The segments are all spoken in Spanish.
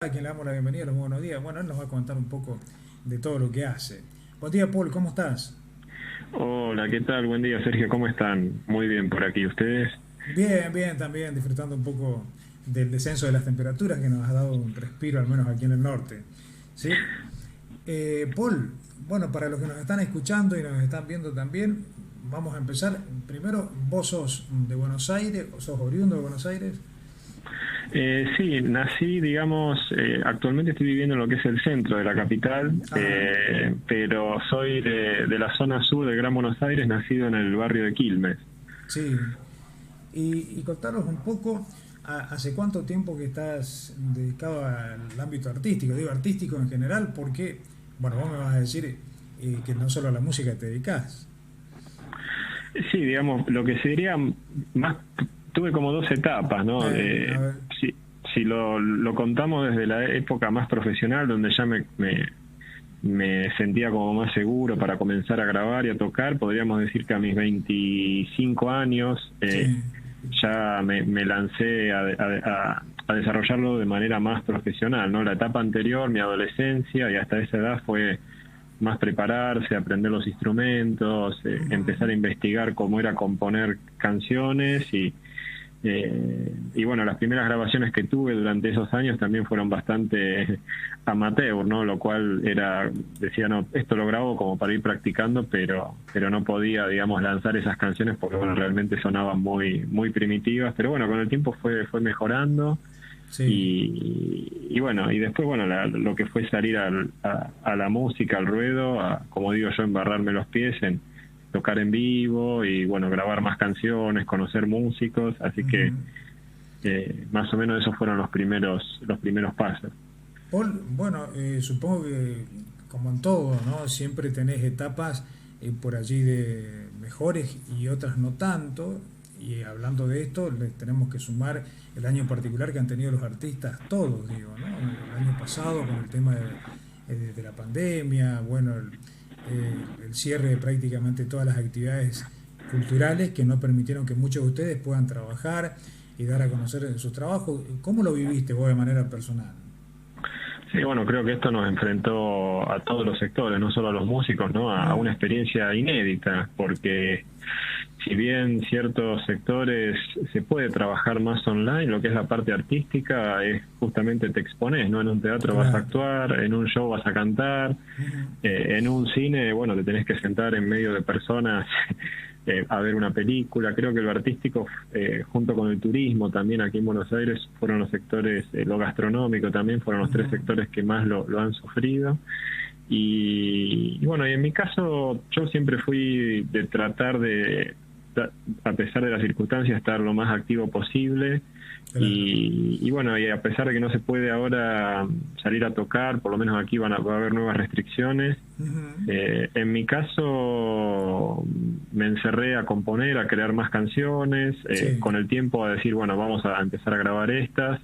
a quien le damos la bienvenida, los buenos días. Bueno, él nos va a contar un poco de todo lo que hace. Buen día, Paul, ¿cómo estás? Hola, ¿qué tal? Buen día, Sergio. ¿Cómo están? Muy bien por aquí. ¿Ustedes? Bien, bien, también disfrutando un poco del descenso de las temperaturas que nos ha dado un respiro, al menos aquí en el norte. ¿Sí? Paul, bueno, para los que nos están escuchando y nos están viendo también, vamos a empezar. Primero, vos sos de Buenos Aires, o sos oriundo de Buenos Aires. Sí, nací, digamos, actualmente estoy viviendo en lo que es el centro de la capital, Ajá, pero soy de la zona sur del Gran Buenos Aires, nacido en el barrio de Quilmes. sí. Y contanos un poco, ¿hace cuánto tiempo que estás dedicado al ámbito artístico? Digo artístico en general, porque, bueno, vos me vas a decir que no solo a la música te dedicás. Sí, digamos, lo que sería más, tuve como dos etapas, ¿no? A ver. Si lo contamos desde la época más profesional, donde ya me sentía como más seguro para comenzar a grabar y a tocar, podríamos decir que a mis 25 años Sí. ya me lancé a desarrollarlo de manera más profesional, ¿no? La etapa anterior, mi adolescencia y hasta esa edad fue más prepararse, aprender los instrumentos, Ujú. empezar a investigar cómo era componer canciones y bueno, las primeras grabaciones que tuve durante esos años también fueron bastante amateur, ¿no? Lo cual decía, no, esto lo grabo como para ir practicando, pero no podía, digamos, lanzar esas canciones porque, bueno, realmente sonaban muy primitivas, pero bueno, con el tiempo fue mejorando Sí. y bueno, y después, bueno, lo que fue salir a la música, al ruedo, como digo yo, embarrarme los pies en tocar en vivo y bueno, grabar más canciones, conocer músicos, así que Ujú. más o menos esos fueron los primeros pasos. Paul, bueno, supongo que como en todo, ¿no? Siempre tenés etapas por allí de mejores y otras no tanto. Y hablando de esto, les tenemos que sumar el año particular que han tenido los artistas, todos, digo, ¿no? El año pasado con el tema de la pandemia, bueno, el cierre de prácticamente todas las actividades culturales que no permitieron que muchos de ustedes puedan trabajar y dar a conocer sus trabajos. ¿Cómo lo viviste vos de manera personal? Sí, bueno, creo que esto nos enfrentó a todos los sectores, no solo a los músicos, ¿no? A una Mm, experiencia inédita, porque si bien ciertos sectores se puede trabajar más online, lo que es la parte artística es justamente te expones, ¿no? En un teatro vas a claro. actuar, en un show vas a cantar, Ujú. en un cine, bueno, te tenés que sentar en medio de personas a ver una película. Creo que lo artístico, junto con el turismo también aquí en Buenos Aires, fueron los sectores, lo gastronómico también, fueron los tres Ujú. sectores que más lo han sufrido. Y bueno, y en mi caso yo siempre fui de tratar a pesar de las circunstancias, estar lo más activo posible. Claro. Y bueno, y a pesar de que no se puede ahora salir a tocar, por lo menos aquí va a haber nuevas restricciones. Ujú. En mi caso, me encerré a componer, a crear más canciones, Sí. con el tiempo a decir, bueno, vamos a empezar a grabar estas.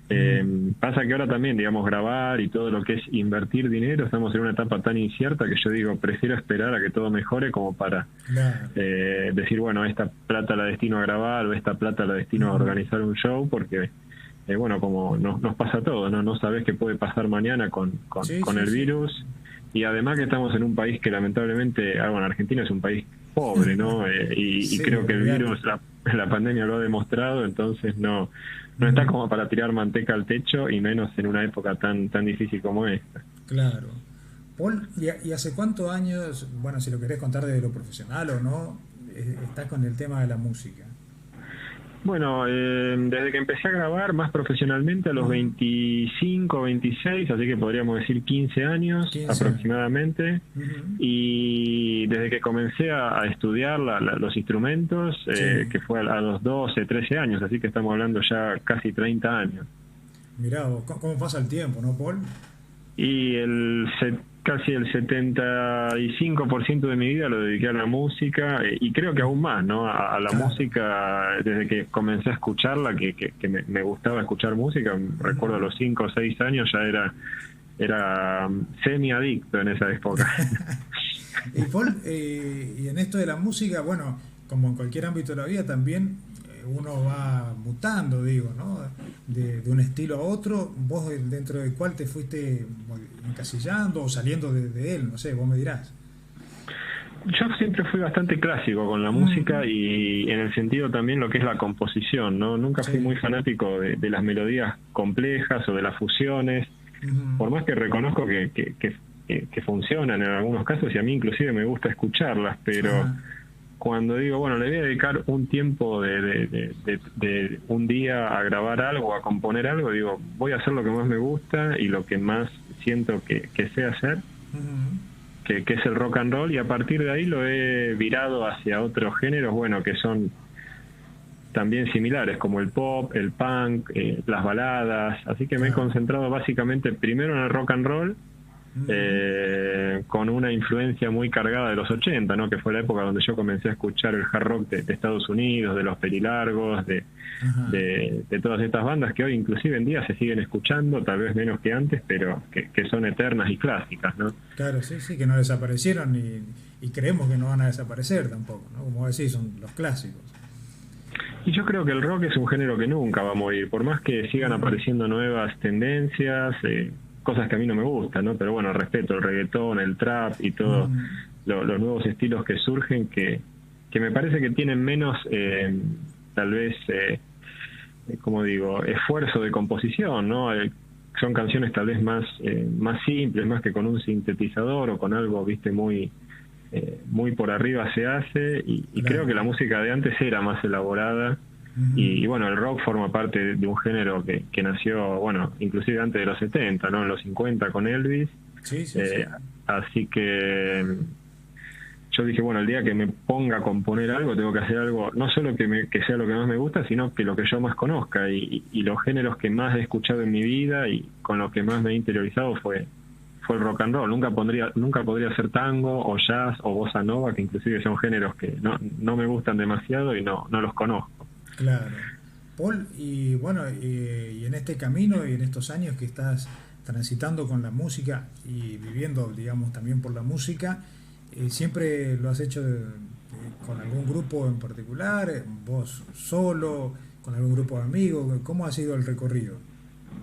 Ujú. Pasa que ahora también, digamos, grabar y todo lo que es invertir dinero, estamos en una etapa tan incierta que yo digo, prefiero esperar a que todo mejore como para Claro. decir, bueno, esta plata la destino a grabar o esta plata la destino a Ujú. organizar un show, porque, bueno, como nos pasa a todos, ¿no? No sabes qué puede pasar mañana Sí, con sí, el sí. virus y además que estamos en un país que lamentablemente, bueno, Argentina es un país pobre, ¿no? Y Sí, creo que el olvídate. virus, la pandemia lo ha demostrado, entonces no está Ujú. como para tirar manteca al techo y menos en una época tan difícil como esta. Claro. Paul, ¿y hace cuántos años, bueno, si lo querés contar de lo profesional o no, estás con el tema de la música? Bueno, desde que empecé a grabar más profesionalmente a los Ujú. 25, 26, así que podríamos decir 15 años 15 años. aproximadamente, Ujú. y desde que comencé a estudiar los instrumentos, Sí. que fue a los 12, 13 años, así que estamos hablando ya casi 30 años. Mirá vos, cómo pasa el tiempo, ¿no, Paul? Y casi el 75% de mi vida lo dediqué a la música y creo que aún más, ¿no? A la Claro. música, desde que comencé a escucharla, que me gustaba escuchar música, recuerdo a Ujú. los 5 o 6 años ya era semi-adicto en esa época. Y Paul, y en esto de la música, bueno, como en cualquier ámbito de la vida, también uno va mutando, digo, ¿no? De un estilo a otro, vos dentro del cual te fuiste encasillando o saliendo de él, no sé, vos me dirás. Yo siempre fui bastante clásico con la música y en el sentido también lo que es la composición, ¿no? Nunca fui muy fanático de las melodías complejas o de las fusiones, por más que reconozco que funcionan en algunos casos y a mí inclusive me gusta escucharlas, pero cuando digo, bueno, le voy a dedicar un tiempo de un día a grabar algo, a componer algo, digo, voy a hacer lo que más me gusta y lo que más siento que sé hacer. Que es el rock and roll, y a partir de ahí lo he virado hacia otros géneros, bueno, que son también similares, como el pop, el punk, las baladas, así que me he concentrado básicamente primero en el rock and roll, con una influencia muy cargada de los 80, ¿no? Que fue la época donde yo comencé a escuchar el hard rock de Estados Unidos, de los Perilargos, de todas estas bandas que hoy inclusive en día se siguen escuchando, tal vez menos que antes, pero que son eternas y clásicas, ¿no? Claro, sí, que no desaparecieron y creemos que no van a desaparecer tampoco, ¿no? Como decís, son los clásicos. Y yo creo que el rock es un género que nunca va a morir, por más que sigan apareciendo nuevas tendencias, cosas que a mí no me gustan, ¿no? Pero bueno, respeto el reggaetón, el trap y todos los nuevos estilos que surgen, que me parece que tienen menos, tal vez, como digo, esfuerzo de composición, ¿no? Son canciones tal vez más simples, más que con un sintetizador o con algo, viste, muy por arriba se hace, y creo que la música de antes era más elaborada. Y bueno, el rock forma parte de un género que nació, bueno, inclusive antes de los 70, ¿no? En los 50 con Elvis. Sí. Así que yo dije, bueno, el día que me ponga a componer algo, tengo que hacer algo, no solo que sea lo que más me gusta, sino que lo que yo más conozca. Y los géneros que más he escuchado en mi vida y con los que más me he interiorizado fue el rock and roll. Nunca podría ser tango o jazz o bossa nova, que inclusive son géneros que no me gustan demasiado y no los conozco. Claro. Paul, y bueno, y en este camino y en estos años que estás transitando con la música y viviendo, digamos, también por la música, ¿siempre lo has hecho con algún grupo en particular, vos solo, con algún grupo de amigos? ¿Cómo ha sido el recorrido?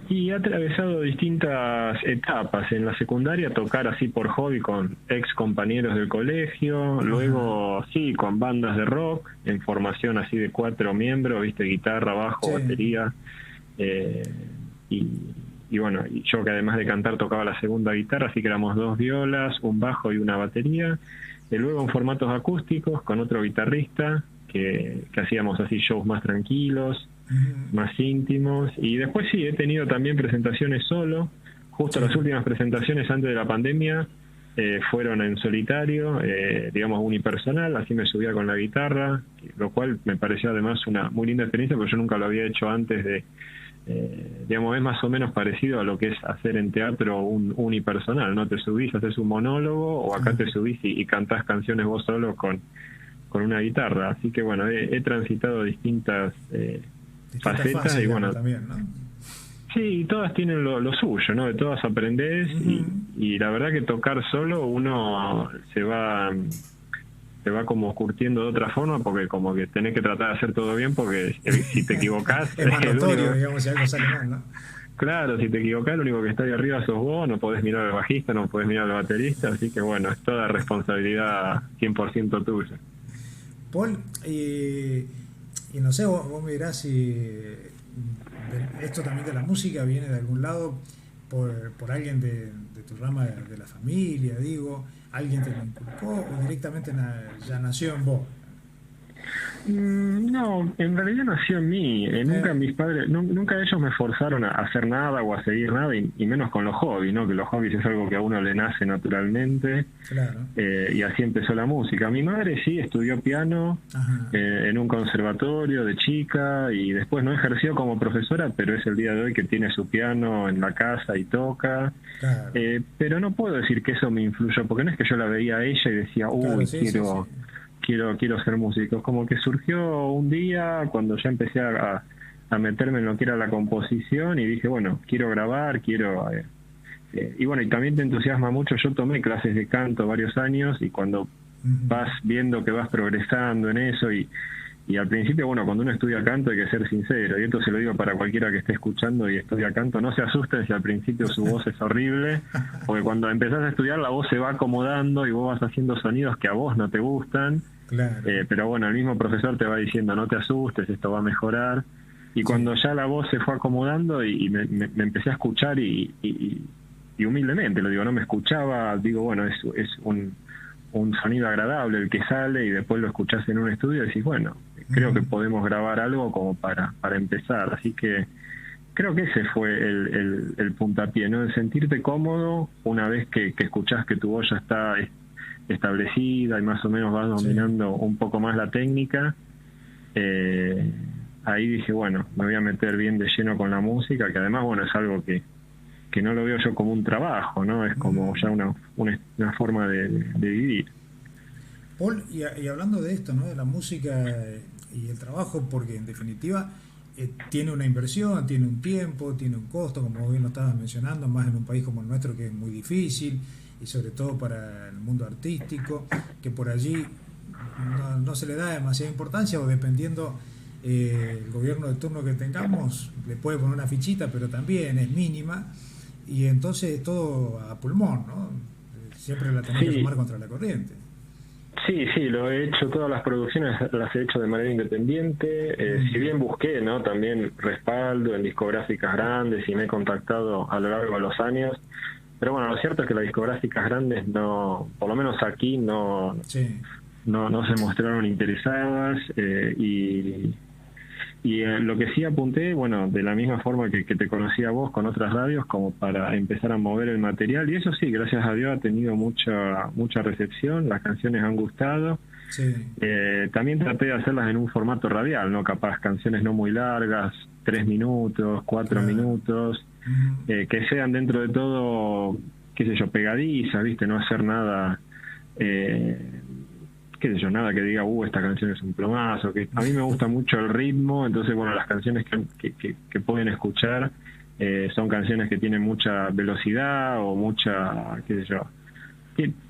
Y he atravesado distintas etapas. En la secundaria tocar así por hobby con ex compañeros del colegio, luego sí con bandas de rock en formación así de 4 miembros, viste, guitarra, bajo, batería, y bueno, y yo que además de cantar tocaba la segunda guitarra, así que éramos 2 violas, un bajo y una batería, y luego en formatos acústicos con otro guitarrista que hacíamos así shows más tranquilos, más íntimos, y después sí, he tenido también presentaciones solo. Justo las últimas presentaciones antes de la pandemia fueron en solitario, digamos unipersonal, así me subía con la guitarra, lo cual me pareció además una muy linda experiencia, porque yo nunca lo había hecho antes digamos, es más o menos parecido a lo que es hacer en teatro un unipersonal, ¿no? Te subís, haces un monólogo, o acá te subís y cantás canciones vos solo con una guitarra. Así que bueno, he transitado distintas facetas y bueno, también, ¿no? Sí, todas tienen lo suyo, ¿no? De todas aprendés, y la verdad que tocar solo uno se va como curtiendo de otra forma, porque como que tenés que tratar de hacer todo bien, porque si te equivocás es más notorio, digamos, si algo sale mal, ¿no? Claro, si te equivocás, lo único que está ahí arriba sos vos, no podés mirar al bajista, no podés mirar al baterista, así que bueno, es toda responsabilidad 100% tuya. Paul, y no sé, vos me dirás si esto también de la música viene de algún lado por alguien de tu rama de la familia, digo, alguien te lo inculcó o directamente ya nació en vos. No, en realidad nació en mí. Nunca mis padres, nunca ellos me forzaron a hacer nada o a seguir nada, y menos con los hobbies, ¿no? Que los hobbies es algo que a uno le nace naturalmente. Claro. Y así empezó la música. Mi madre sí estudió piano en un conservatorio de chica, y después no ejerció como profesora, pero es el día de hoy que tiene su piano en la casa y toca. Claro. Pero no puedo decir que eso me influyó, porque no es que yo la veía a ella y decía, uy, claro, quiero ser músico. Como que surgió un día cuando ya empecé a meterme en lo que era la composición, y dije, bueno, quiero grabar, y bueno, y también te entusiasma mucho. Yo tomé clases de canto varios años, y cuando vas viendo que vas progresando en eso y Y al principio, bueno, cuando uno estudia canto hay que ser sincero, y esto se lo digo para cualquiera que esté escuchando y estudia canto, no se asusten si al principio su voz es horrible, porque cuando empezás a estudiar la voz se va acomodando y vos vas haciendo sonidos que a vos no te gustan, Claro. pero bueno, el mismo profesor te va diciendo no te asustes, esto va a mejorar. Y cuando ya la voz se fue acomodando y me empecé a escuchar y humildemente lo digo, no me escuchaba, digo, bueno, es un sonido agradable el que sale, y después lo escuchás en un estudio y decís, bueno, creo que podemos grabar algo como para empezar. Así que creo que ese fue el puntapié, ¿no? El sentirte cómodo una vez que escuchás que tu voz ya está establecida y más o menos vas dominando un poco más la técnica. Ahí dije, bueno, me voy a meter bien de lleno con la música, que además, bueno, es algo que no lo veo yo como un trabajo, ¿no? Es como ya una forma de vivir. Paul, y hablando de esto, ¿no? De la música y el trabajo, porque en definitiva tiene una inversión, tiene un tiempo, tiene un costo, como bien lo estabas mencionando, más en un país como el nuestro que es muy difícil, y sobre todo para el mundo artístico, que por allí no se le da demasiada importancia, o dependiendo el gobierno de turno que tengamos, le puede poner una fichita, pero también es mínima, y entonces todo a pulmón, ¿no? Siempre la tenés que remar contra la corriente. Sí, lo he hecho, todas las producciones las he hecho de manera independiente, si bien busqué, ¿no? También respaldo en discográficas grandes y me he contactado a lo largo de los años, pero bueno, lo cierto es que las discográficas grandes no, por lo menos aquí no se mostraron interesadas, y lo que sí apunté, bueno, de la misma forma que te conocí a vos con otras radios, como para empezar a mover el material, y eso sí, gracias a Dios ha tenido mucha recepción, las canciones han gustado. También traté de hacerlas en un formato radial, ¿no? Capaz canciones no muy largas, 3 minutos, 4 minutos, que sean dentro de todo, qué sé yo, pegadizas, ¿viste? No hacer nada... qué sé yo, nada que diga, esta canción es un plomazo, que a mí me gusta mucho el ritmo, entonces bueno, las canciones que pueden escuchar son canciones que tienen mucha velocidad o mucha, qué sé yo,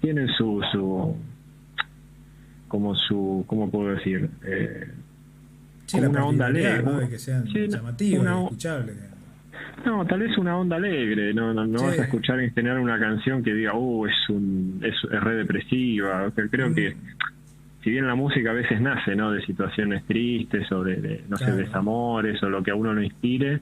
tienen ¿cómo puedo decir? Como una onda alegre, ¿no? De que sean llamativas, escuchables. No, tal vez una onda alegre, no vas a escuchar en general una canción que diga, es re depresiva, creo que si bien la música a veces nace, ¿no? De situaciones tristes o de no sé, desamores o lo que a uno lo inspire,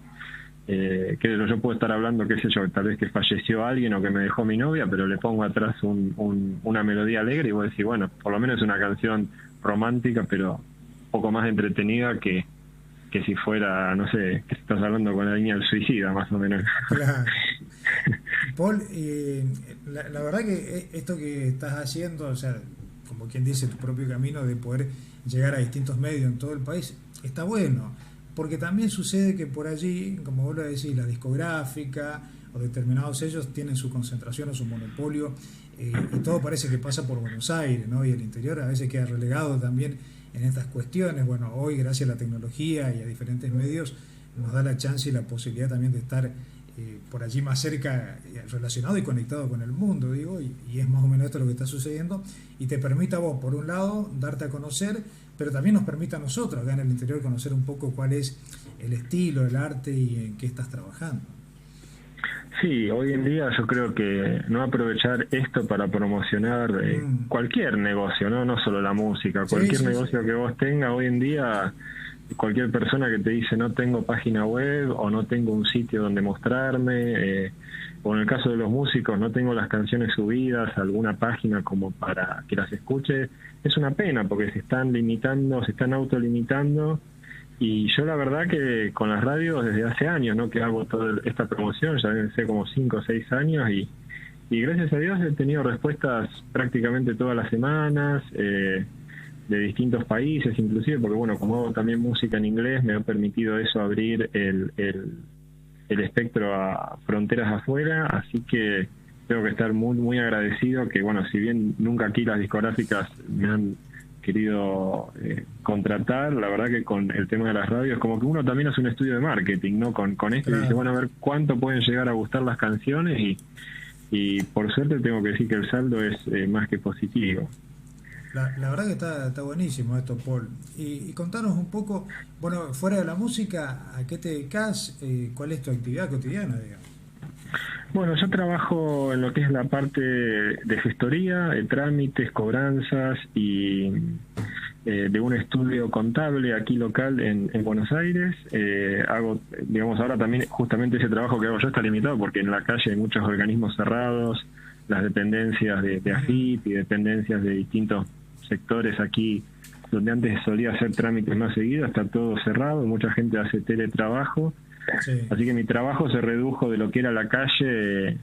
yo puedo estar hablando, qué sé yo, tal vez que falleció alguien o que me dejó mi novia, pero le pongo atrás una melodía alegre y voy a decir, bueno, por lo menos es una canción romántica, pero un poco más entretenida que si fuera, no sé, que estás hablando con la línea del suicida, más o menos. Claro. Paul, la verdad que esto que estás haciendo, o sea, como quien dice, tu propio camino de poder llegar a distintos medios en todo el país, está bueno, porque también sucede que por allí, como vos lo decís, la discográfica o determinados sellos tienen su concentración o su monopolio, y todo parece que pasa por Buenos Aires, ¿no? Y el interior a veces queda relegado también en estas cuestiones. Bueno, hoy gracias a la tecnología y a diferentes medios nos da la chance y la posibilidad también de estar por allí más cerca, relacionado y conectado con el mundo, digo, y es más o menos esto lo que está sucediendo, y te permite a vos, por un lado, darte a conocer, pero también nos permite a nosotros acá en el interior conocer un poco cuál es el estilo, el arte y en qué estás trabajando. Sí, hoy en día yo creo que no aprovechar esto para promocionar cualquier negocio, no solo la música, cualquier negocio que vos tengas hoy en día. Cualquier persona que te dice no tengo página web o no tengo un sitio donde mostrarme, o en el caso de los músicos no tengo las canciones subidas a alguna página como para que las escuche, es una pena porque se están autolimitando, y yo la verdad que con las radios desde hace años, ¿no? Que hago toda esta promoción, ya deben ser como 5 o 6 años, y gracias a Dios he tenido respuestas prácticamente todas las semanas, de distintos países inclusive, porque bueno, como hago también música en inglés, me ha permitido eso abrir el espectro a fronteras afuera, así que tengo que estar muy muy agradecido que bueno, si bien nunca aquí las discográficas me han querido contratar, la verdad que con el tema de las radios como que uno también hace un estudio de marketing, ¿no? Con esto, y dice, bueno, a ver cuánto pueden llegar a gustar las canciones, y por suerte tengo que decir que el saldo es más que positivo. La verdad que está buenísimo esto, Paul. Y contanos un poco, bueno, fuera de la música, ¿a qué te dedicas? ¿Cuál es tu actividad cotidiana, digamos? Bueno, yo trabajo en lo que es la parte de gestoría, de trámites, cobranzas y de un estudio contable aquí local en Buenos Aires. Hago, digamos, ahora también justamente ese trabajo que hago yo está limitado porque en la calle hay muchos organismos cerrados, las dependencias de AFIP y dependencias de distintos sectores aquí, donde antes solía hacer trámites más seguidos, está todo cerrado, mucha gente hace teletrabajo. Sí. Así que mi trabajo se redujo de lo que era la calle,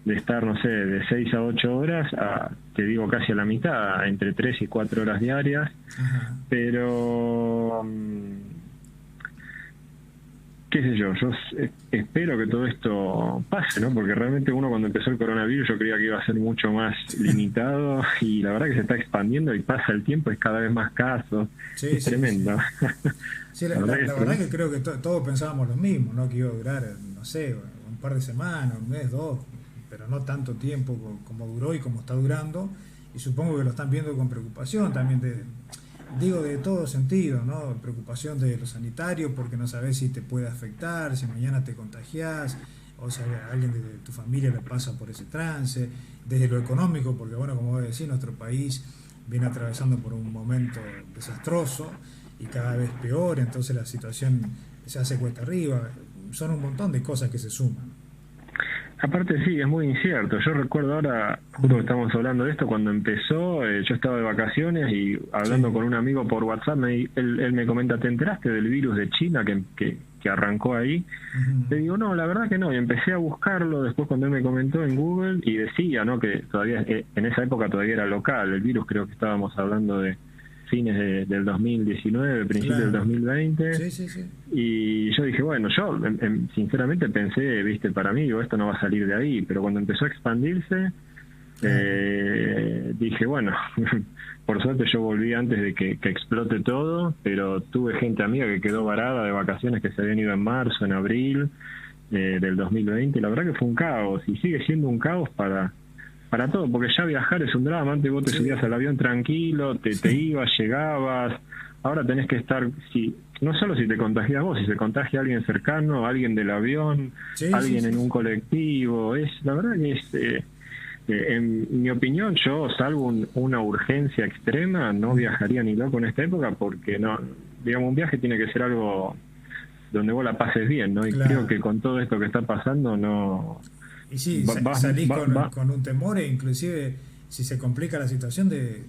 de estar, no sé, de 6 a 8 horas, a, te digo, casi a la mitad, entre 3 y 4 horas diarias. Ajá. Pero, qué sé yo espero que todo esto pase, ¿no? Porque realmente uno cuando empezó el coronavirus yo creía que iba a ser mucho más limitado y la verdad que se está expandiendo y pasa el tiempo, es cada vez más casos, Sí, es sí, tremendo. sí, la verdad que creo que todos pensábamos lo mismo, ¿no? Que iba a durar, no sé, un par de semanas, un mes, dos, pero no tanto tiempo como duró y como está durando. Y supongo que lo están viendo con preocupación también, digo, de todo sentido, ¿no? Preocupación de lo sanitario porque no sabes si te puede afectar, si mañana te contagias, o si a alguien de tu familia le pasa por ese trance. Desde lo económico, porque bueno, como vos decís, nuestro país viene atravesando por un momento desastroso y cada vez peor, entonces la situación se hace cuesta arriba. Son un montón de cosas que se suman. Aparte sí, es muy incierto. Yo recuerdo ahora, justo que estamos hablando de esto, cuando empezó, yo estaba de vacaciones y hablando Sí. con un amigo por WhatsApp, él me comenta, ¿te enteraste del virus de China que arrancó ahí? Ujú. Le digo, no, la verdad que no. Y empecé a buscarlo después cuando él me comentó en Google y decía, ¿no? Que todavía, en esa época todavía era local. El virus creo que estábamos hablando de fines del 2019, principios del Claro. 2020. Sí, sí, sí. Y yo dije, bueno, yo sinceramente pensé, viste, para mí, digo, esto no va a salir de ahí, pero cuando empezó a expandirse, Claro. dije, bueno, por suerte yo volví antes de que explote todo, pero tuve gente amiga que quedó varada de vacaciones que se habían ido en marzo, en abril del 2020, y la verdad que fue un caos, y sigue siendo un caos para todo, porque ya viajar es un drama. Antes vos te Sí. subías al avión tranquilo, te ibas, llegabas. Ahora tenés que estar, no solo si te contagias vos, si se contagia alguien cercano, alguien del avión, Sí, sí, alguien sí, en un sí. colectivo. La verdad que en mi opinión, yo, salvo una urgencia extrema, no viajaría ni loco en esta época, porque no, digamos, un viaje tiene que ser algo donde vos la pases bien, ¿no? Y creo Claro. que con todo esto que está pasando, no, Y sí, vas, salís va, con un temor e inclusive si se complica la situación de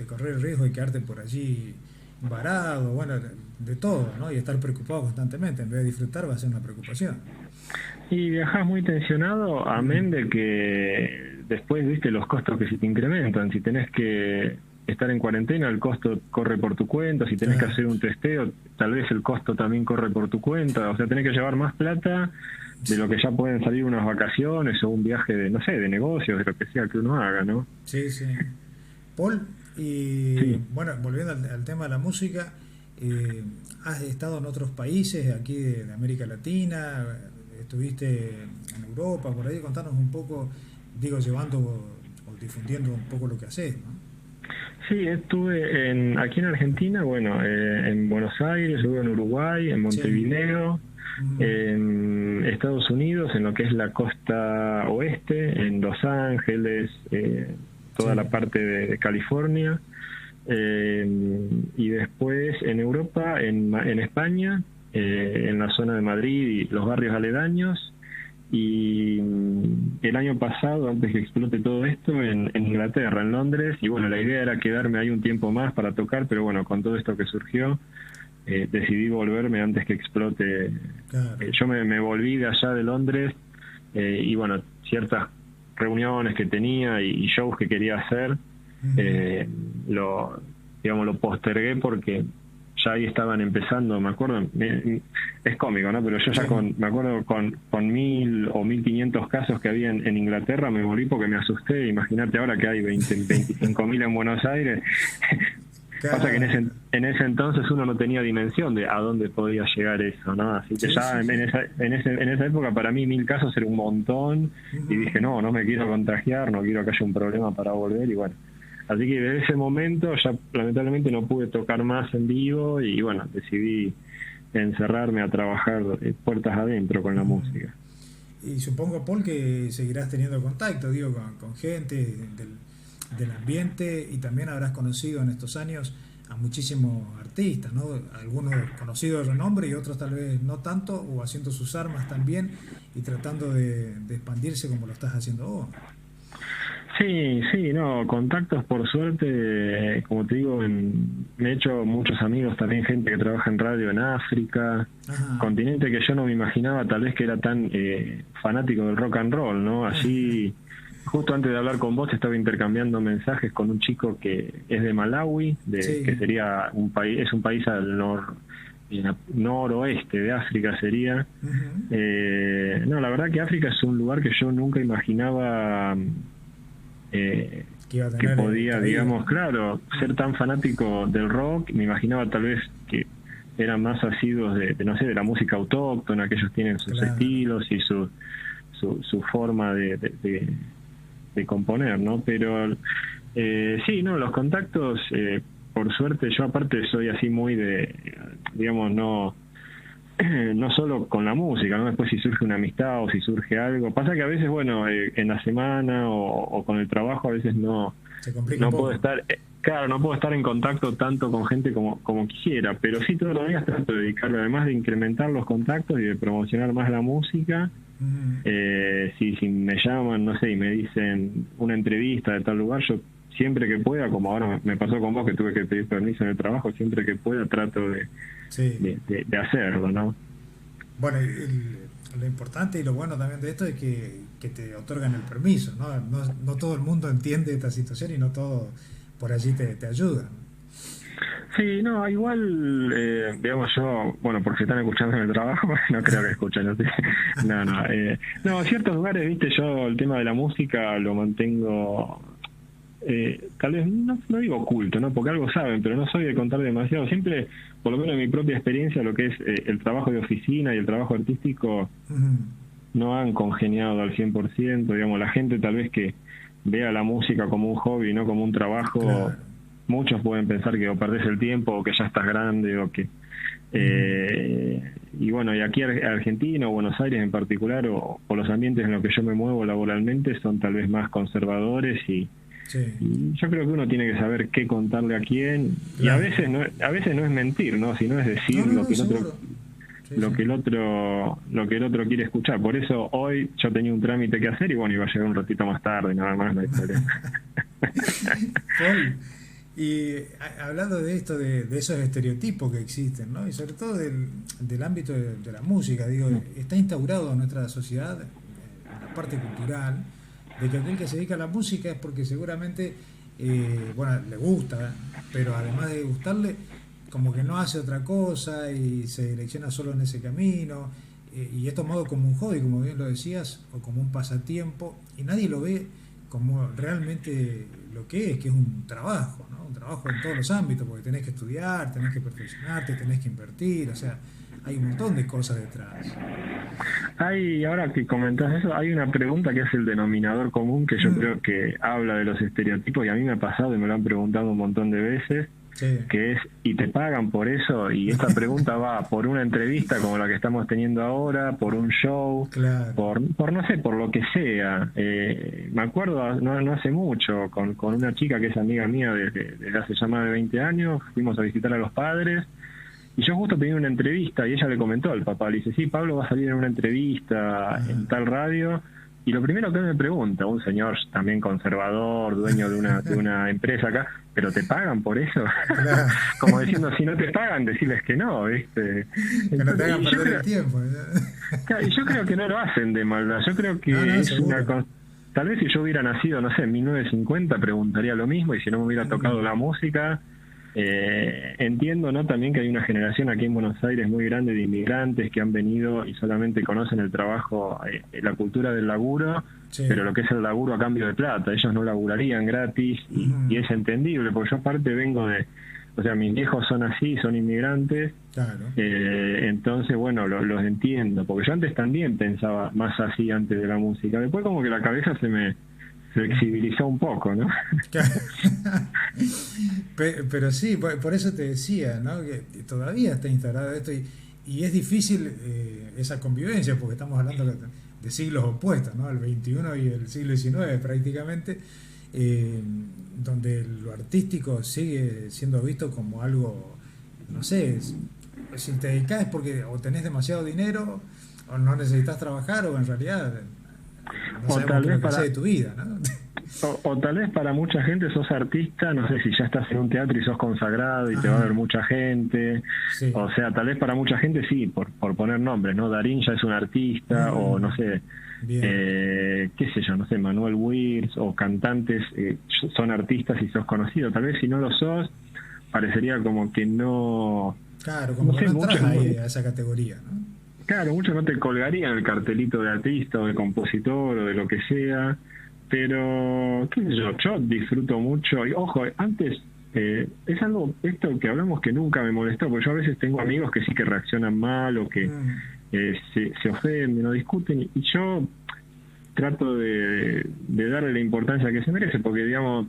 correr el riesgo de quedarte por allí varado, bueno, de todo, ¿no? Y estar preocupado constantemente, en vez de disfrutar va a ser una preocupación. y viajás muy tensionado, Mm. amén de que después, viste, los costos que se te incrementan. Si tenés que estar en cuarentena, el costo corre por tu cuenta. Si tenés que Claro. hacer un testeo, tal vez el costo también corre por tu cuenta. O sea, tenés que llevar más plata de lo que ya pueden salir unas vacaciones o un viaje de, no sé, de negocios, de lo que sea que uno haga, ¿no? Sí, sí. Paul, y Sí. bueno, volviendo al tema de la música, eh, ¿has estado en otros países aquí de América Latina? ¿Estuviste en Europa, por ahí? Contanos un poco, digo, llevando o difundiendo un poco lo que haces, ¿no? Sí, estuve aquí en Argentina, bueno, en Buenos Aires, estuve en Uruguay, en Sí. Montevideo, Mm. en Estados Unidos, en lo que es la costa oeste, en Los Ángeles, toda Sí. la parte de California, y después en Europa, en España, en la zona de Madrid y los barrios aledaños, y el año pasado, antes que explote todo esto, en Inglaterra, en Londres, y bueno, la idea era quedarme ahí un tiempo más para tocar, pero bueno, con todo esto que surgió, decidí volverme antes que explote. Claro. Yo me volví de allá de Londres, y bueno, ciertas reuniones que tenía y shows que quería hacer, Ujú. eh, lo, digamos, lo postergué porque ya ahí estaban empezando, me acuerdo, es cómico, ¿no? Pero yo ya Sí. me acuerdo con 1000 o 1500 casos que había en Inglaterra, me volví porque me asusté. Imagínate ahora que hay 25.000 en Buenos Aires. Pasa que Claro. en ese entonces uno no tenía dimensión de a dónde podía llegar eso, ¿no? Así que Sí, ya sí, sí. en esa época para mí 1000 casos era un montón y Ujú. dije, no me quiero contagiar, no quiero que haya un problema para volver y bueno, Así que desde ese momento ya lamentablemente no pude tocar más en vivo y bueno, decidí encerrarme a trabajar puertas adentro con la música. Y supongo, Paul, que seguirás teniendo contacto, digo, con gente del ambiente, y también habrás conocido en estos años a muchísimos artistas, ¿no? Algunos conocidos de renombre y otros tal vez no tanto, o haciendo sus armas también y tratando de expandirse como lo estás haciendo vos. Sí, sí, no, contactos por suerte, como te digo, me he hecho muchos amigos, también gente que trabaja en radio en África, Ajá. continente que yo no me imaginaba tal vez que era tan fanático del rock and roll, ¿no? Allí, justo antes de hablar con vos, estaba intercambiando mensajes con un chico que es de Malawi, Sí. que sería un país, es un país al noroeste de África sería. Ujú. No, la verdad que África es un lugar que yo nunca imaginaba Que iba a que tener podía, cabida, digamos, ¿no? claro, ser tan fanático del rock. Me imaginaba tal vez que eran más asiduos no sé, de la música autóctona, que ellos tienen sus Claro. estilos y su forma de componer, ¿no? Pero sí, no, los contactos, por suerte, yo aparte soy así muy digamos, no solo con la música, ¿no? Después si surge una amistad o si surge algo. Pasa que a veces, bueno, en la semana o con el trabajo a veces Se complica un no puedo poco. estar, claro, no puedo estar en contacto tanto con gente como quisiera, pero sí todos los días trato de dedicarlo, además de incrementar los contactos y de promocionar más la música. Ujú. Si me llaman, no sé, y me dicen una entrevista de tal lugar, yo siempre que pueda, como ahora me pasó con vos que tuve que pedir permiso en el trabajo, siempre que pueda trato Sí. de hacerlo, ¿no? Bueno, lo importante y lo bueno también de esto es que te otorgan el permiso, ¿no? No todo el mundo entiende esta situación y no todo por allí te ayudan. Sí, no, igual, digamos yo, bueno, porque están escuchando en el trabajo, no creo que escuchen, no sé. No, ciertos lugares, viste, yo el tema de la música lo mantengo, tal vez, no digo oculto, ¿no? Porque algo saben, pero no soy de contar demasiado. Siempre, por lo menos en mi propia experiencia, lo que es el trabajo de oficina y el trabajo artístico Ujú. no han congeniado al 100%, digamos, la gente tal vez que vea la música como un hobby, no como un trabajo. Claro. Muchos pueden pensar que o perdés el tiempo o que ya estás grande o que Ujú. y bueno, y aquí Argentina o Buenos Aires en particular o los ambientes en los que yo me muevo laboralmente son tal vez más conservadores Sí, y yo creo que uno tiene que saber qué contarle a quién y claro. a veces no es mentir, ¿no? Sino es No, decir no, no, seguro. Sí, sí. lo que el otro quiere escuchar. Por eso hoy yo tenía un trámite que hacer y bueno, iba a llegar un ratito más tarde, nada más, no hay problema. Paul, y hablando de esto, de esos estereotipos que existen, ¿no? Y sobre todo del ámbito de la música, digo, está instaurado en nuestra sociedad, en la parte cultural, de que aquel que se dedica a la música es porque seguramente, bueno, le gusta, pero además de gustarle, como que no hace otra cosa y se direcciona solo en ese camino, y es tomado como un hobby, como bien lo decías, o como un pasatiempo, y nadie lo ve como realmente lo que es un trabajo, ¿no? Un trabajo en todos los ámbitos, porque tenés que estudiar, tenés que perfeccionarte, tenés que invertir, o sea, hay un montón de cosas detrás. Ahora que comentas eso, hay una pregunta que es el denominador común que yo Mm, creo que habla de los estereotipos y a mí me ha pasado y me lo han preguntado un montón de veces, sí, que es, ¿y te pagan por eso? Y esta pregunta va por una entrevista como la que estamos teniendo ahora, por un show, claro. por no sé, por lo que sea. Me acuerdo no hace mucho con una chica que es amiga mía desde hace ya más de 20 años, fuimos a visitar a los padres. Y yo justo tenía una entrevista y ella le comentó al papá, le dice, sí, Pablo va a salir en una entrevista en Ah, tal radio. Y lo primero que me pregunta, un señor también conservador, dueño de una empresa acá, ¿pero te pagan por eso? claro. Como diciendo, si no te pagan, decirles que no, ¿viste? Que no te Entonces, hagan perder el tiempo. claro, y yo creo que no lo hacen de maldad, yo creo No, no, que es seguro. tal vez si yo hubiera nacido, no sé, en 1950 preguntaría lo mismo y si no me hubiera tocado la Mm, música. Entiendo, ¿no? También que hay una generación aquí en Buenos Aires muy grande de inmigrantes que han venido y solamente conocen el trabajo, la cultura del laburo, pero sí. lo que es el laburo a cambio de plata. Ellos no laburarían gratis y Ujú, es entendible, porque yo aparte vengo o sea, mis viejos son así, son inmigrantes, claro. entonces, bueno, los entiendo, porque yo antes también pensaba más así antes de la música. Después como que la cabeza flexibilizó un poco, ¿no? Pero sí, por eso te decía, ¿no? Que todavía está instalado esto y es difícil esa convivencia, porque estamos hablando de siglos opuestos, ¿no? El 21 y el siglo XIX prácticamente, eh, donde lo artístico sigue siendo visto como algo, no sé, si te dedicas es porque o tenés demasiado dinero o no necesitas trabajar o en realidad no O sabemos tal qué es vez lo que hace para, de tu vida, ¿no? o tal vez para mucha gente sos artista, no sé si ya estás en un teatro y sos consagrado y te va a ver Ajá, mucha gente, sí. o sea, tal vez para mucha gente sí, por poner nombres, ¿no? Darín ya es un artista, o no sé, Bien, qué sé yo, no sé, Manuel Wirtz, o cantantes son artistas y sos conocido, tal vez si no lo sos, parecería como que no, claro, como no que sé, no mucho, entras ahí a esa categoría, ¿no? claro, muchos no te colgarían el cartelito de artista o de compositor o de lo que sea, pero qué sé yo disfruto mucho y ojo, antes es algo, esto que hablamos que nunca me molestó, porque yo a veces tengo amigos que sí que reaccionan mal o que Mm, se ofenden o discuten y yo trato de darle la importancia que se merece, porque digamos,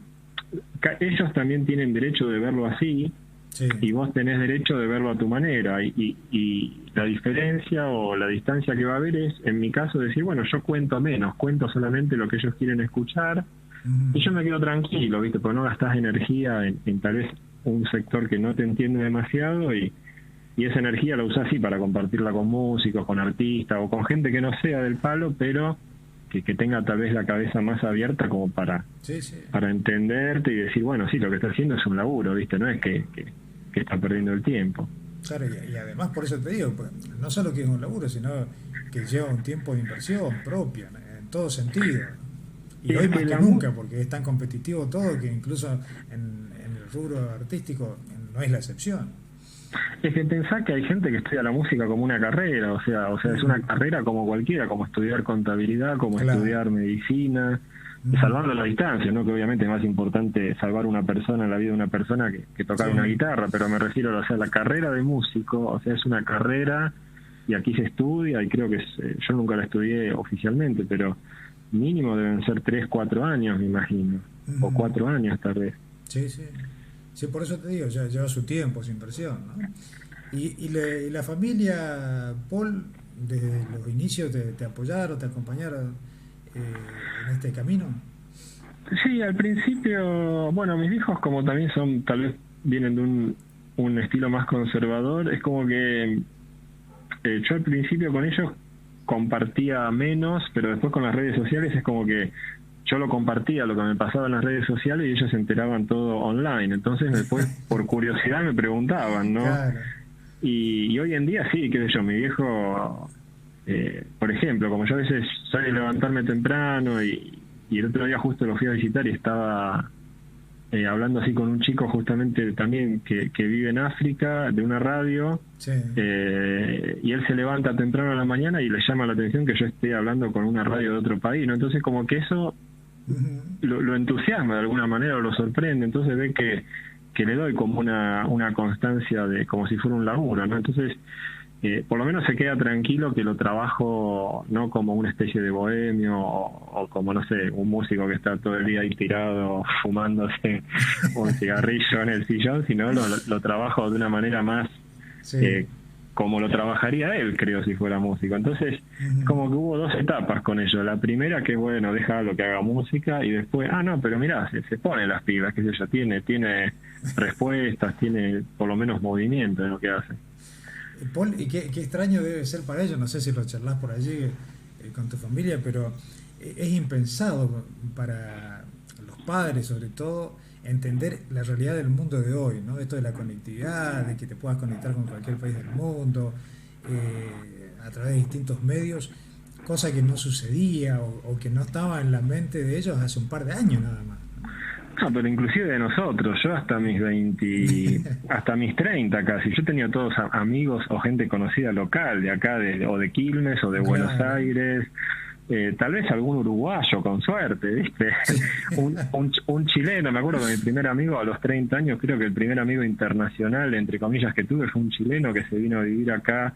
ellos también tienen derecho de verlo así sí. y vos tenés derecho de verlo a tu manera y la diferencia o la distancia que va a haber es, en mi caso, decir, bueno, yo cuento menos, cuento solamente lo que ellos quieren escuchar y yo me quedo tranquilo, ¿viste? Porque no gastás energía en tal vez un sector que no te entiende demasiado y esa energía la usás así para compartirla con músicos, con artistas o con gente que no sea del palo, pero que tenga tal vez la cabeza más abierta como Sí, sí. para entenderte y decir, bueno, sí, lo que está haciendo es un laburo, ¿viste? No es que está perdiendo el tiempo. Claro, y además por eso te digo, pues, no solo que es un laburo, sino que lleva un tiempo de inversión propia, ¿no? En todo sentido. Y Y hoy es más que que la nunca, porque es tan competitivo todo que incluso en el rubro artístico no es la excepción. es que pensá que hay gente que estudia la música como una carrera, o sea, es una Mm, carrera como cualquiera, como estudiar contabilidad, como claro. estudiar medicina, Mm, salvando la distancia, ¿no? Que obviamente es más importante salvar una persona, la vida de una persona, que tocar una sí. guitarra, pero me refiero, o sea, la carrera de músico, o sea, es una carrera y aquí se estudia y creo que yo nunca la estudié oficialmente, pero mínimo deben ser 3, 4 años, me imagino, o Mm, 4 años tal vez. sí, sí. Sí, por eso te digo, ya lleva su tiempo, su inversión, ¿no? Y la familia, Paul, desde los inicios te apoyaron, te acompañaron en este camino. Sí, al principio, bueno, mis hijos como también son, tal vez vienen de un estilo más conservador, es como que yo al principio con ellos compartía menos, pero después con las redes sociales es como que yo lo compartía, lo que me pasaba en las redes sociales y ellos se enteraban todo online, entonces después por curiosidad me preguntaban, ¿no? Claro. Y hoy en día sí, qué sé yo, mi viejo, por ejemplo, como yo a veces soy de levantarme temprano y el otro día justo lo fui a visitar y estaba hablando así con un chico justamente también que vive en África, de una radio, Sí. y él se levanta temprano a la mañana y le llama la atención que yo esté hablando con una radio de otro país, ¿no? Entonces como que eso Ujú. lo entusiasma de alguna manera o lo sorprende, entonces ve que le doy como una constancia de como si fuera un laburo, ¿no? Entonces por lo menos se queda tranquilo que lo trabajo no como una especie de bohemio o como, no sé, un músico que está todo el día ahí tirado fumándose un cigarrillo en el sillón, sino lo trabajo de una manera más Sí. eh, como lo trabajaría él, creo, si fuera músico. Entonces, Ujú. como que hubo dos etapas con ello. La primera que, bueno, deja lo que haga música y después, no, pero mirá, se pone las pibas, qué sé yo, tiene respuestas, tiene por lo menos movimiento en lo que hace. Paul, y qué extraño debe ser para ellos, no sé si lo charlas por allí con tu familia, pero es impensado para los padres, sobre todo, entender la realidad del mundo de hoy, ¿no? Esto de la conectividad, de que te puedas conectar con cualquier país del mundo, a través de distintos medios, cosa que no sucedía o que no estaba en la mente de ellos hace un par de años nada más. No, pero inclusive de nosotros, yo hasta mis 20, hasta mis 30 casi, yo tenía todos amigos o gente conocida local de acá, o de Quilmes o de Buenos Claro, Aires, tal vez algún uruguayo con suerte, ¿viste? sí. un chileno, me acuerdo que mi primer amigo a los 30 años, creo que el primer amigo internacional, entre comillas, que tuve fue un chileno que se vino a vivir acá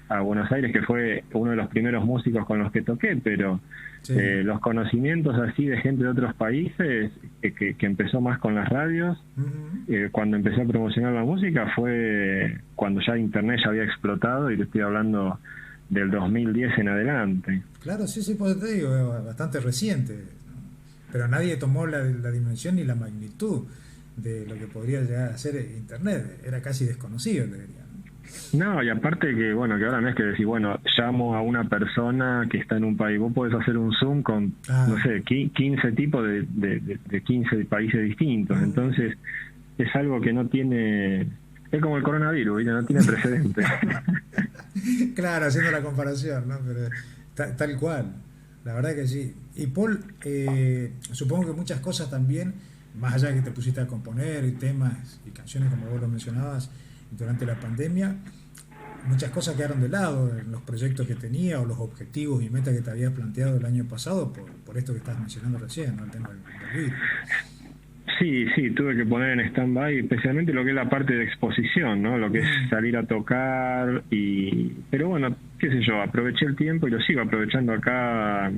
a Buenos Aires, que fue uno de los primeros músicos con los que toqué, pero Sí. los conocimientos así de gente de otros países, que empezó más con las radios, Ujú. cuando empecé a promocionar la música fue cuando ya Internet ya había explotado, y te estoy hablando del 2010 en adelante. Claro, sí, sí, pues te digo, es bastante reciente, ¿no? Pero nadie tomó la dimensión ni la magnitud de lo que podría llegar a ser Internet. Era casi desconocido, te diría, ¿no? No, y aparte que, bueno, que ahora no es que decir, bueno, llamo a una persona que está en un país, vos podés hacer un Zoom con, no Ah, sé, 15 tipos de 15 países distintos, mm, entonces es algo que no tiene, es como el coronavirus, ¿viste? No tiene precedentes. claro, haciendo la comparación, ¿no? Pero tal cual, la verdad que sí. Y Paul, supongo que muchas cosas también, más allá de que te pusiste a componer y temas y canciones como vos lo mencionabas durante la pandemia, muchas cosas quedaron de lado en los proyectos que tenía o los objetivos y metas que te habías planteado el año pasado por esto que estás mencionando recién, ¿no? El tema del virus. Sí, sí, tuve que poner en stand-by especialmente lo que es la parte de exposición, ¿no? Lo que es Mm, salir a tocar pero bueno, qué sé yo, aproveché el tiempo y lo sigo aprovechando acá.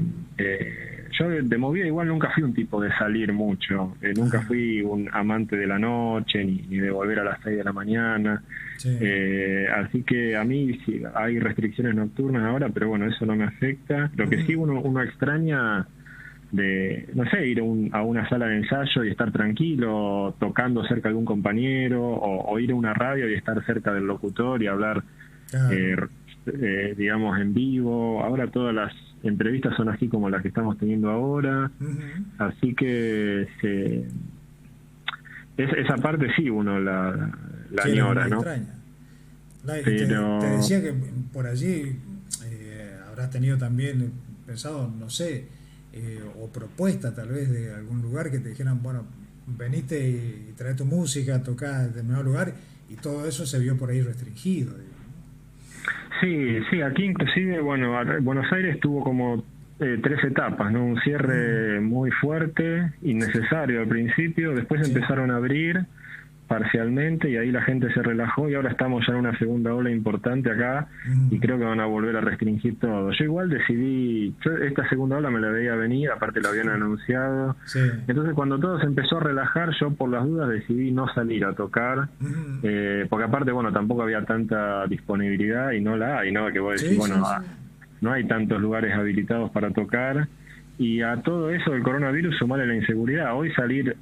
Yo de movida igual nunca fui un tipo de salir mucho, nunca ah, fui un amante de la noche, ni de volver a las 6 de la mañana. sí. Así que a mí sí, hay restricciones nocturnas ahora, pero bueno, eso no me afecta. Lo que sí Mm, uno extraña de, no sé, ir a una sala de ensayo y estar tranquilo, tocando cerca de un compañero, o ir a una radio y estar cerca del locutor y hablar, claro. eh, digamos, en vivo. Ahora todas las entrevistas son así como las que estamos teniendo ahora, Ujú. así que esa parte sí uno la Sí, es lo que añora, más ¿no? extraña. No, y te Pero decía que por allí habrás tenido también pensado, no sé, o propuesta tal vez de algún lugar que te dijeran, bueno, venite y trae tu música, tocá en determinado lugar, y todo eso se vio por ahí restringido, digo, sí, sí, aquí inclusive, bueno, Buenos Aires tuvo como 3 etapas, ¿no? Un ¿no? cierre muy fuerte, innecesario al principio, después Sí. empezaron a abrir parcialmente y ahí la gente se relajó, y ahora estamos ya en una segunda ola importante acá, y Ujú. creo que van a volver a restringir todo. Yo igual decidí, esta segunda ola me la veía venir, aparte la habían anunciado. Sí. Entonces cuando todo se empezó a relajar, yo por las dudas decidí no salir a tocar, Ujú. porque aparte, bueno, tampoco había tanta disponibilidad, y no la hay, ¿no? Que vos decís, Sí, sí, bueno, sí. no hay tantos lugares habilitados para tocar. Y a todo eso del coronavirus sumarle la inseguridad. Hoy salir,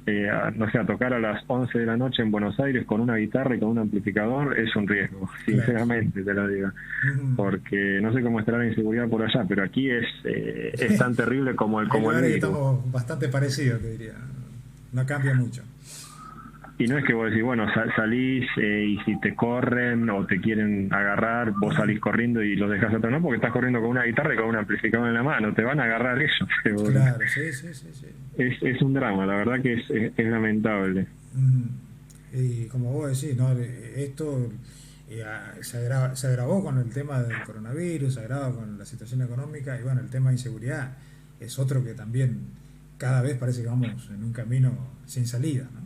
no sé, a tocar a las 11 de la noche en Buenos Aires con una guitarra y con un amplificador es un riesgo, Claro. sinceramente te lo digo. Ujú. Porque no sé cómo estará la inseguridad por allá, pero aquí es tan terrible como Hay como el lugares que virus. estamos bastante parecidos, te diría. No cambia mucho. Y no es que vos decís, bueno, salís y si te corren o te quieren agarrar, vos salís corriendo y los dejás atrás, no, porque estás corriendo con una guitarra y con un amplificador en la mano, te van a agarrar ellos, seguro. Claro, sí, sí, sí, sí. Es un drama, la verdad que es lamentable. Ujú. Y como vos decís, ¿no? Esto se agravó con el tema del coronavirus, se agrava con la situación económica y bueno, el tema de inseguridad es otro que también cada vez parece que vamos en un camino sin salida, ¿no?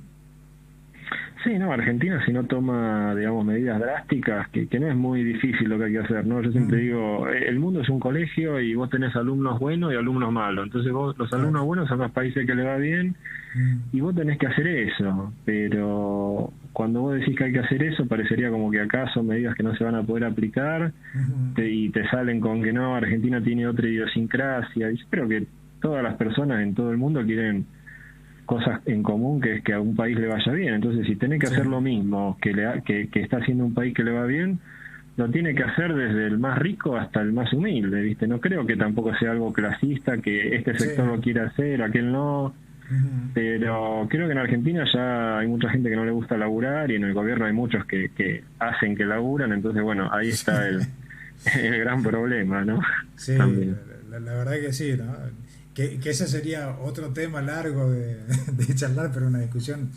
Sí, no, Argentina si no toma, digamos, medidas drásticas, que no es muy difícil lo que hay que hacer, ¿no? Yo siempre Mm, digo, el mundo es un colegio y vos tenés alumnos buenos y alumnos malos. Entonces los claro. alumnos buenos son los países que le va bien, Mm, y vos tenés que hacer eso. Pero cuando vos decís que hay que hacer eso, parecería como que acá son medidas que no se van a poder aplicar, ujú. y te salen con que no, Argentina tiene otra idiosincrasia. Y yo creo que todas las personas en todo el mundo quieren cosas en común, que es que a un país le vaya bien. Entonces, si tenés que Sí, hacer lo mismo que está haciendo un país que le va bien, lo tiene que hacer desde el más rico hasta el más humilde, ¿viste? No creo que tampoco sea algo clasista, que este sí. sector lo quiera hacer, aquel no. Ujú. Pero creo que en Argentina ya hay mucha gente que no le gusta laburar, y en el gobierno hay muchos que hacen que laburan. Entonces, bueno, ahí está el gran problema, ¿no? Sí, También. la verdad que sí, ¿no? Que ese sería otro tema largo de charlar, pero una discusión,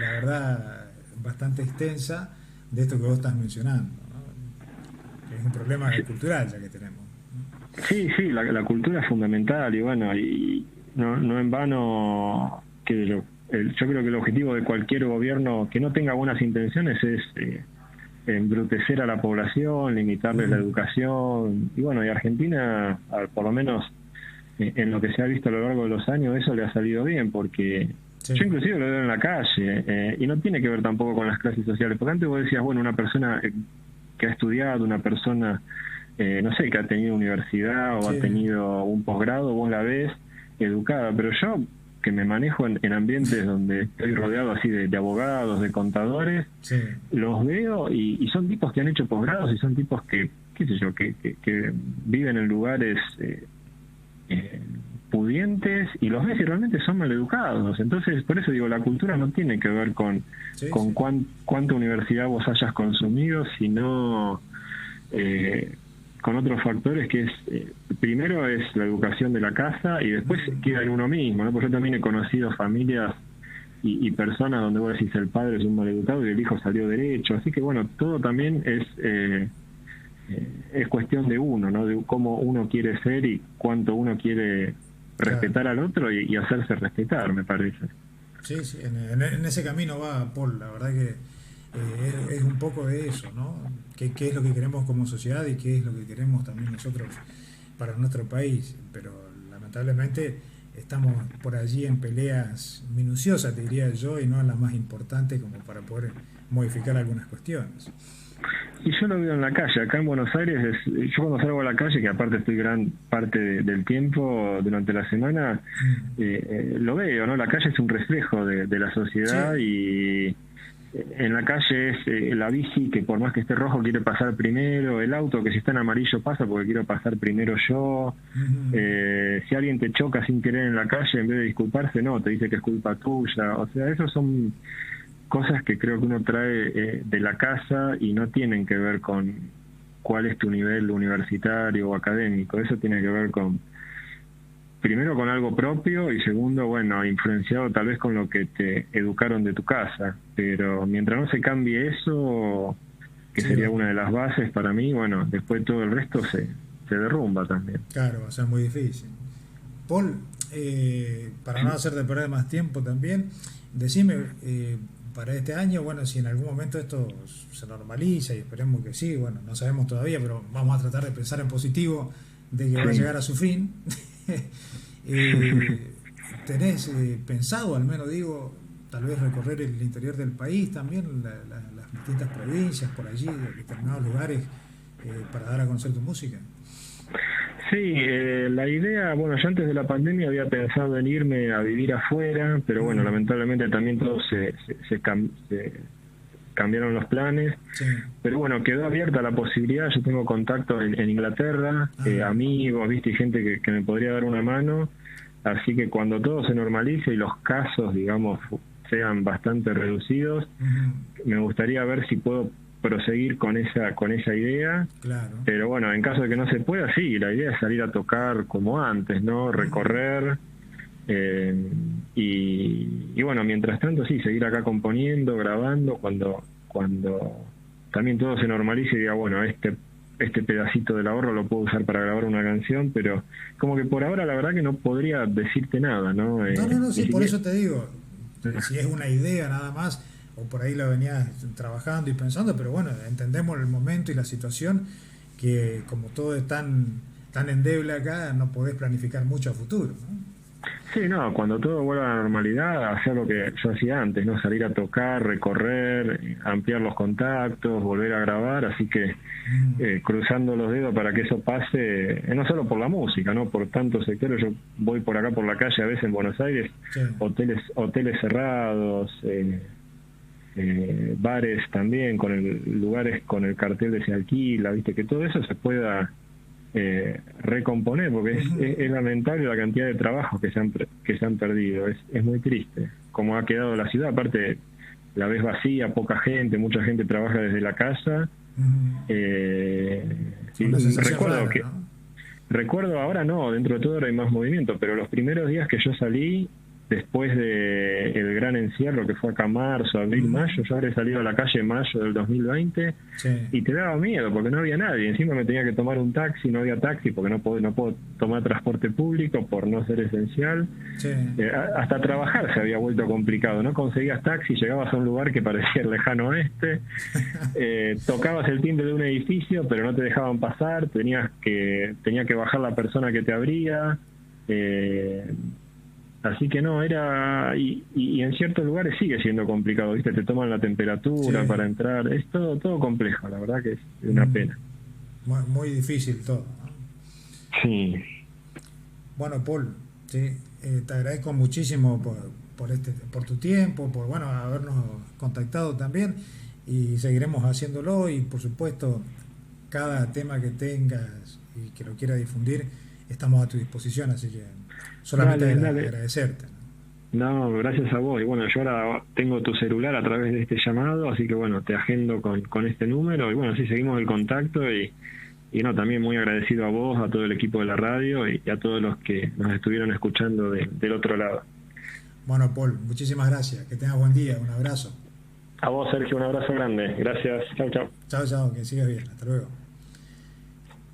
la verdad, bastante extensa de esto que vos estás mencionando, ¿no? Que es un problema cultural ya que tenemos, ¿no? Sí, sí, la cultura es fundamental, y bueno, y no en vano, yo creo que el objetivo de cualquier gobierno que no tenga buenas intenciones es embrutecer a la población, limitarle la educación. Y bueno, y Argentina, por lo menos en lo que se ha visto a lo largo de los años, eso le ha salido bien, porque yo inclusive lo veo en la calle, y no tiene que ver tampoco con las clases sociales, porque antes vos decías, bueno, una persona que ha estudiado, una persona, no sé, que ha tenido universidad o ha tenido un posgrado, vos la ves educada, pero yo que me manejo en ambientes donde estoy rodeado así de abogados, de contadores, los veo y son tipos que han hecho posgrados y son tipos que, qué sé yo, que viven en lugares pudientes, y los ves y realmente son maleducados. Entonces, por eso digo, la cultura no tiene que ver con cuánta universidad vos hayas consumido, sino con otros factores que es, primero es la educación de la casa y después queda en uno mismo, ¿no? Porque yo también he conocido familias y personas donde vos decís el padre es un maleducado y el hijo salió derecho, así que bueno, todo también es cuestión de uno, ¿no? De cómo uno quiere ser y cuánto uno quiere respetar al otro y hacerse respetar, me parece. Sí, en ese camino va Paul, la verdad que es un poco de eso, ¿no? ¿Qué es lo que queremos como sociedad y qué es lo que queremos también nosotros para nuestro país? Pero lamentablemente estamos por allí en peleas minuciosas, te diría yo, y no en las más importantes como para poder modificar algunas cuestiones. Y yo lo veo en la calle, acá en Buenos Aires, yo cuando salgo a la calle, que aparte estoy gran parte del tiempo durante la semana, lo veo, ¿no? La calle es un reflejo de la sociedad, y en la calle es la bici que por más que esté rojo quiere pasar primero, el auto que si está en amarillo pasa porque quiero pasar primero yo, si alguien te choca sin querer en la calle, en vez de disculparse, no, te dice que es culpa tuya. O sea, esos son cosas que creo que uno trae de la casa y no tienen que ver con cuál es tu nivel universitario o académico. Eso tiene que ver con, primero, con algo propio, y segundo, bueno, influenciado tal vez con lo que te educaron de tu casa. Pero mientras no se cambie eso, que sería una de las bases para mí, bueno, después todo el resto se derrumba también. Claro, va a ser muy difícil. Paul, para no hacerte perder más tiempo también, decime, para este año, bueno, si en algún momento esto se normaliza, y esperemos que sí, bueno, no sabemos todavía, pero vamos a tratar de pensar en positivo de que va a llegar a su fin. ¿Tenés pensado, al menos digo, tal vez recorrer el interior del país también, las distintas provincias por allí, de determinados lugares, para dar a conocer tu música? Sí, la idea, bueno, yo antes de la pandemia había pensado en irme a vivir afuera, pero bueno, lamentablemente también todos se cambiaron los planes, pero bueno, quedó abierta la posibilidad. Yo tengo contacto en Inglaterra, amigos, viste, y gente que me podría dar una mano, así que cuando todo se normalice y los casos, digamos, sean bastante reducidos, me gustaría ver si puedo proseguir con esa idea. Claro. Pero bueno, en caso de que no se pueda, sí, la idea es salir a tocar como antes, ¿no? Recorrer, y bueno, mientras tanto sí, seguir acá componiendo, grabando, cuando también todo se normalice y diga, bueno, este pedacito del ahorro lo puedo usar para grabar una canción, pero como que por ahora la verdad que no podría decirte nada, ¿no? No, sí, por eso te digo, si es una idea nada más, o por ahí la venías trabajando y pensando, pero bueno, entendemos el momento y la situación, que como todo es tan endeble acá, no podés planificar mucho a futuro, ¿no? Sí, no, cuando todo vuelva a la normalidad, hacer lo que yo hacía antes, ¿no? Salir a tocar, recorrer, ampliar los contactos, volver a grabar, así que cruzando los dedos para que eso pase, no solo por la música, ¿no? Por tantos sectores. Yo voy por acá por la calle a veces en Buenos Aires, hoteles cerrados, bares también, lugares con el cartel de se alquila, viste, que todo eso se pueda recomponer, porque es lamentable la cantidad de trabajos que se han perdido. Es muy triste como ha quedado la ciudad. Aparte la ves vacía, poca gente, mucha gente trabaja desde la casa. Recuerdo ahora no, dentro de todo ahora hay más movimiento, pero los primeros días que yo salí después de el gran encierro que fue acá marzo, abril, mayo, yo habré salido a la calle en mayo del 2020 y te daba miedo porque no había nadie. Encima me tenía que tomar un taxi, no había taxi porque no puedo tomar transporte público por no ser esencial. Hasta trabajar se había vuelto complicado, no conseguías taxi, llegabas a un lugar que parecía el lejano oeste, tocabas el timbre de un edificio pero no te dejaban pasar, tenía que bajar la persona que te abría. Así que no, y en ciertos lugares sigue siendo complicado, ¿viste? Te toman la temperatura para entrar, es todo complejo, la verdad que es una pena. Muy, muy difícil todo, ¿no? Sí. Bueno, Paul, te agradezco muchísimo por tu tiempo, por habernos contactado también, y seguiremos haciéndolo, y por supuesto, cada tema que tengas y que lo quieras difundir, estamos a tu disposición, así que solamente agradecerte. No, gracias a vos. Y bueno, yo ahora tengo tu celular a través de este llamado, así que bueno, te agendo con este número. Y bueno, sí, seguimos el contacto y no, también muy agradecido a vos, a todo el equipo de la radio y a todos los que nos estuvieron escuchando del otro lado. Bueno, Paul, muchísimas gracias. Que tengas buen día. Un abrazo. A vos, Sergio, un abrazo grande. Gracias. Chau, chau. Chau, que sigas bien. Hasta luego.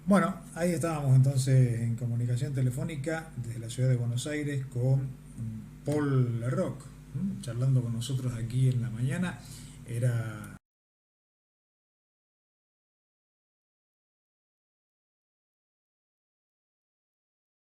Bueno, ahí estábamos entonces en comunicación telefónica desde la ciudad de Buenos Aires con Paul Larroque, charlando con nosotros aquí en la mañana. Era